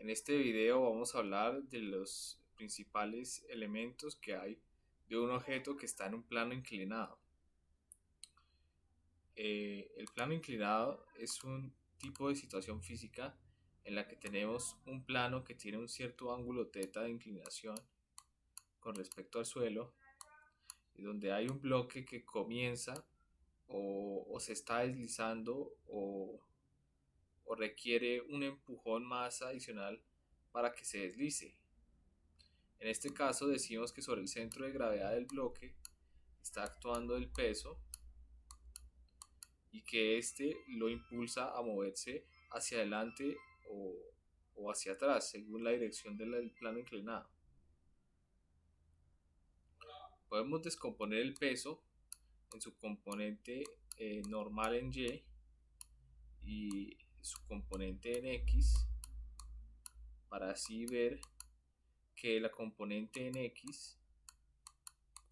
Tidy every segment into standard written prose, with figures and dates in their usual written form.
En este video vamos a hablar de los principales elementos que hay de un objeto que está en un plano inclinado. El plano inclinado es un tipo de situación física en la que tenemos un plano que tiene un cierto ángulo θ de inclinación con respecto al suelo y donde hay un bloque que comienza o se está deslizando o requiere un empujón más adicional para que se deslice. En este caso decimos que sobre el centro de gravedad del bloque está actuando el peso y que éste lo impulsa a moverse hacia adelante o hacia atrás según la dirección del plano inclinado. Podemos descomponer el peso en su componente normal en y su componente en X para así ver que la componente en X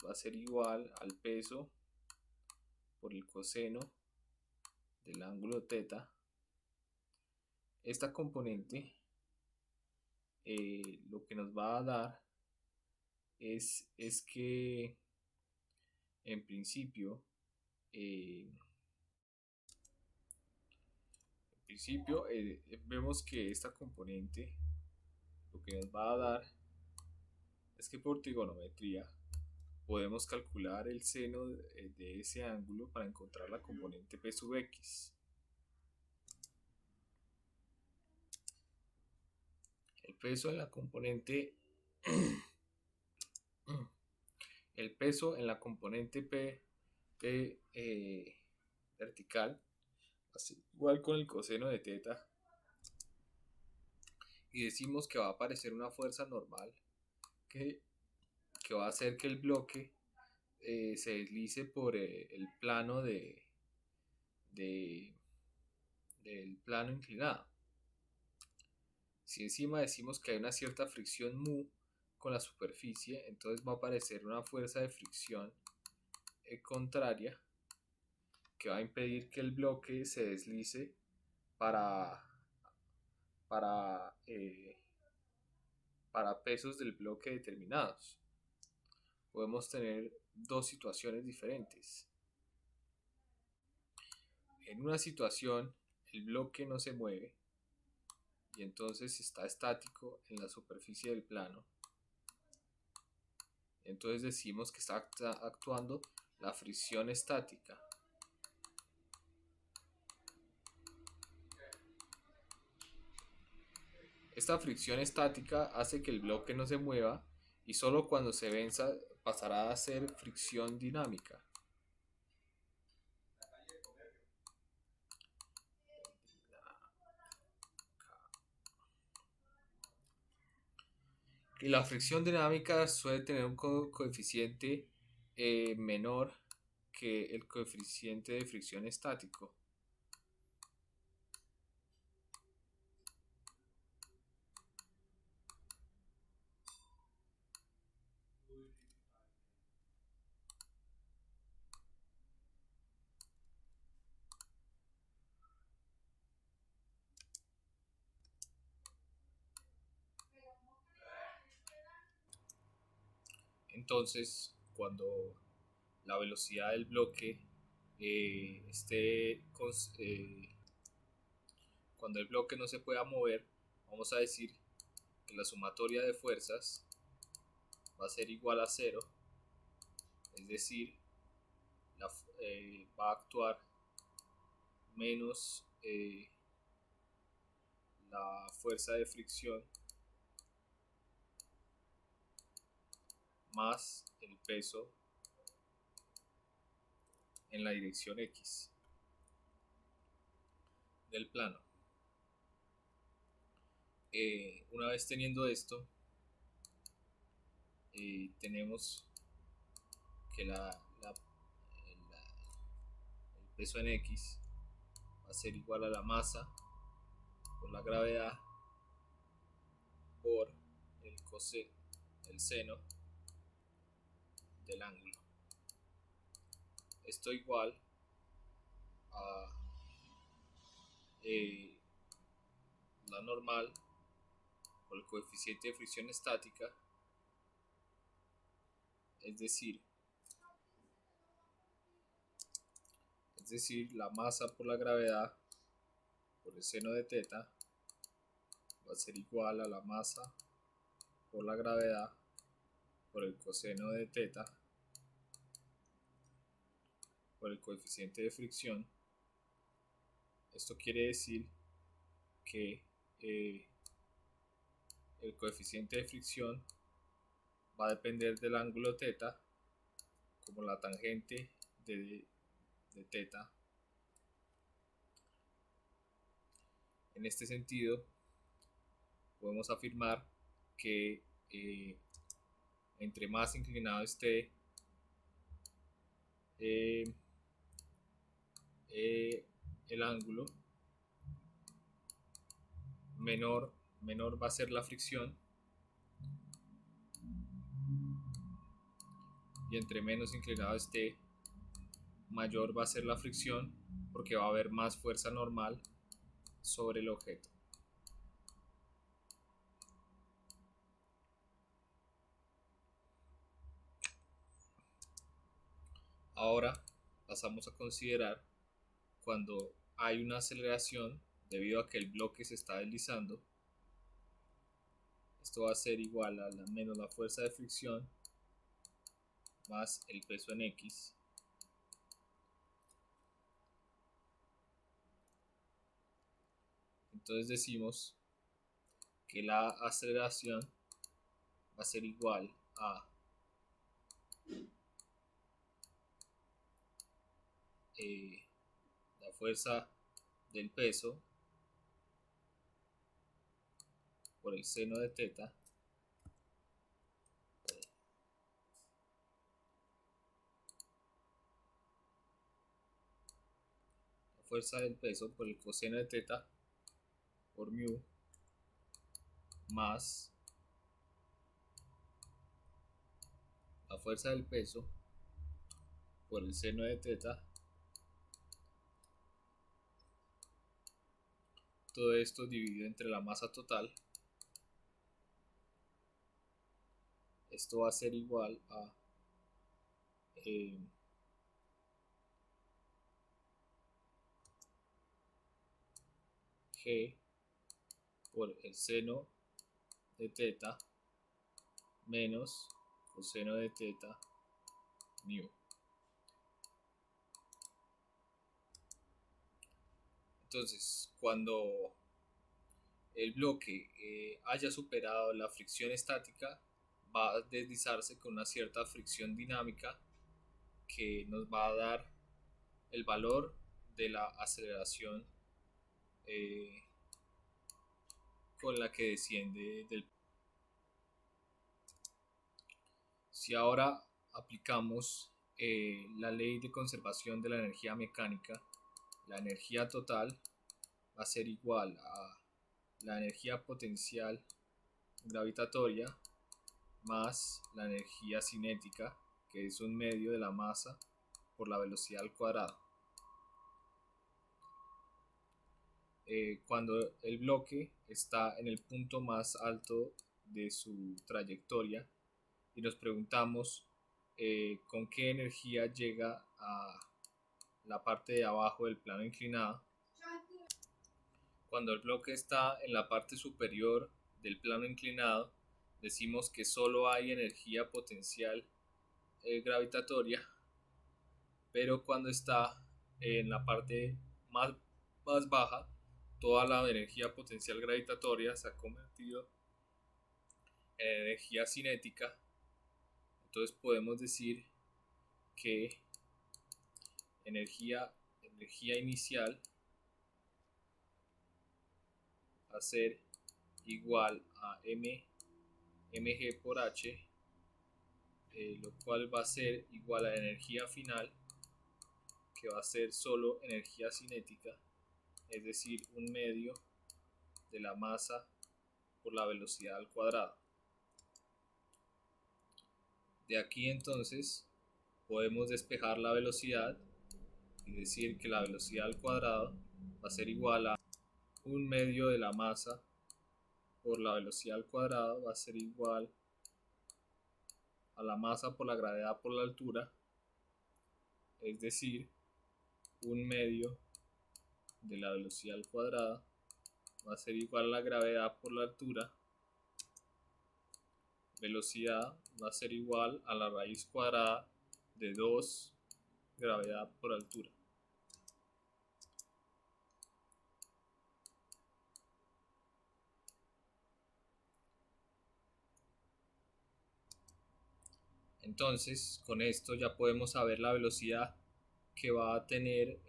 va a ser igual al peso por el coseno del ángulo θ. Esta componente lo que nos va a dar es que en principio vemos que esta componente lo que nos va a dar es que por trigonometría podemos calcular el seno de ese ángulo para encontrar la componente P sub X. El peso en la componente el peso en la componente P vertical igual con el coseno de θ y decimos que va a aparecer una fuerza normal que, que va a hacer que el bloque se deslice por el plano de, del plano inclinado. Si encima decimos que hay una cierta fricción mu con la superficie, entonces va a aparecer una fuerza de fricción contraria que va a impedir que el bloque se deslice para, para, eh, para pesos del bloque determinados. Podemos tener dos situaciones diferentes. En una situación el bloque no se mueve y entonces está estático en la superficie del plano. Entonces decimos que está actuando la fricción estática. Esta fricción estática hace que el bloque no se mueva y solo cuando se venza pasará a ser fricción dinámica. Y la fricción dinámica suele tener un coeficiente menor que el coeficiente de fricción estático. Entonces, cuando la velocidad del bloque esté cuando el bloque no se pueda mover, vamos a decir que la sumatoria de fuerzas va a ser igual a cero, es decir, va a actuar menos la fuerza de fricción más el peso en la dirección X del plano. Una vez teniendo esto, tenemos que el peso en X va a ser igual a la masa por la gravedad por el seno del ángulo. Esto igual a la normal por el coeficiente de fricción estática, es decir, la masa por la gravedad por el seno de teta va a ser igual a la masa por la gravedad por el coseno de teta por el coeficiente de fricción. Esto quiere decir que el coeficiente de fricción va a depender del ángulo teta, como la tangente de teta. En este sentido, podemos afirmar que entre más inclinado esté el ángulo, menor va a ser la fricción, y entre menos inclinado esté, mayor va a ser la fricción, porque va a haber más fuerza normal sobre el objeto. Ahora pasamos a considerar cuando hay una aceleración debido a que el bloque se está deslizando. Esto va a ser igual a menos la fuerza de fricción más el peso en X. Entonces decimos que la aceleración va a ser igual a la fuerza del peso por el seno de teta la fuerza del peso por el coseno de teta por mu más la fuerza del peso por el seno de teta. Todo esto dividido entre la masa total. Esto va a ser igual a G por el seno de teta menos coseno de teta mu. Entonces, cuando el bloque haya superado la fricción estática, va a deslizarse con una cierta fricción dinámica que nos va a dar el valor de la aceleración con la que desciende del. Si ahora aplicamos la ley de conservación de la energía mecánica, la energía total va a ser igual a la energía potencial gravitatoria más la energía cinética, que es un medio de la masa por la velocidad al cuadrado. Cuando el bloque está en el punto más alto de su trayectoria y nos preguntamos con qué energía llega a la parte de abajo del plano inclinado, cuando el bloque está en la parte superior del plano inclinado, decimos que solo hay energía potencial gravitatoria, pero cuando está en la parte más baja, toda la energía potencial gravitatoria se ha convertido en energía cinética. Entonces podemos decir que energía inicial va a ser igual a mg por h, lo cual va a ser igual a la energía final, que va a ser solo energía cinética, es decir, un medio de la masa por la velocidad al cuadrado. De aquí entonces podemos despejar la velocidad y decir que la velocidad al cuadrado va a ser igual a un medio de la masa por la velocidad al cuadrado va a ser igual a la masa por la gravedad por la altura, es decir, 1/2 de la velocidad al cuadrado va a ser igual a la gravedad por la altura. Velocidad va a ser igual a la raíz cuadrada de 2 gravedad por altura. Entonces, con esto ya podemos saber la velocidad que va a tener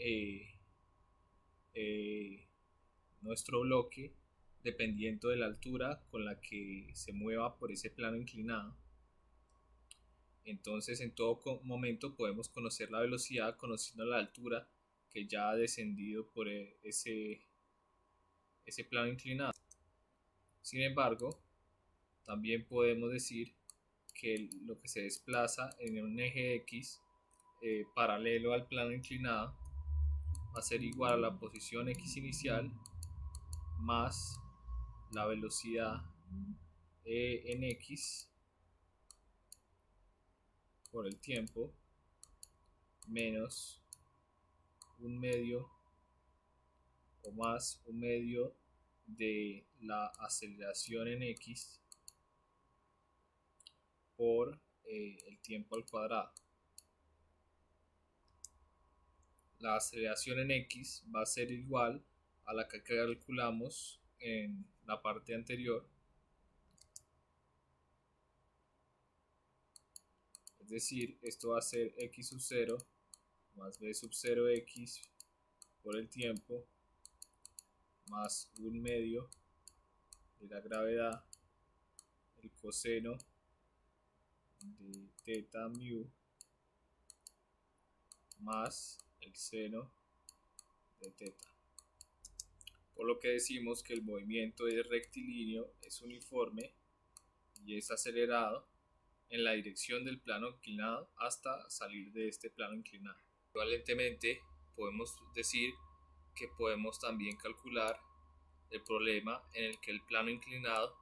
nuestro bloque dependiendo de la altura con la que se mueva por ese plano inclinado. Entonces, en todo momento podemos conocer la velocidad conociendo la altura que ya ha descendido por ese plano inclinado. Sin embargo, también podemos decir que lo que se desplaza en un eje X paralelo al plano inclinado va a ser igual a la posición X inicial más la velocidad en X por el tiempo menos 1/2 o más 1/2 de la aceleración en X por el tiempo al cuadrado. La aceleración en X va a ser igual a la que calculamos en la parte anterior, es decir, esto va a ser X sub 0 más B sub 0X por el tiempo más 1/2 de la gravedad, el coseno de teta mu más el seno de teta. Por lo que decimos que el movimiento es rectilíneo, es uniforme y es acelerado en la dirección del plano inclinado hasta salir de este plano inclinado. Equivalentemente, podemos decir que podemos también calcular el problema en el que el plano inclinado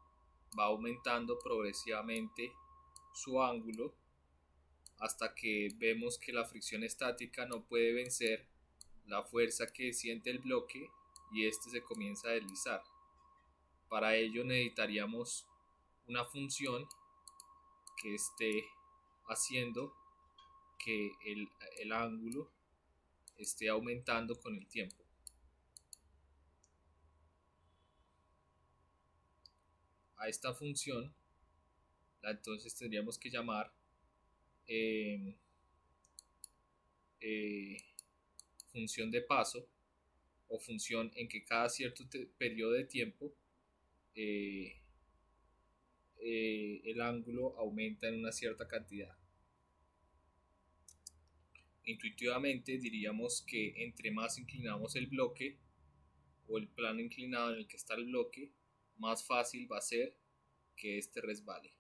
va aumentando progresivamente su ángulo hasta que vemos que la fricción estática no puede vencer la fuerza que siente el bloque y este se comienza a deslizar. Para ello necesitaríamos una función que esté haciendo que el ángulo esté aumentando con el tiempo. A esta función entonces tendríamos que llamar función de paso o función en que cada cierto periodo de tiempo el ángulo aumenta en una cierta cantidad. Intuitivamente diríamos que entre más inclinamos el bloque o el plano inclinado en el que está el bloque, más fácil va a ser que este resbale.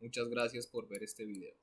Muchas gracias por ver este video.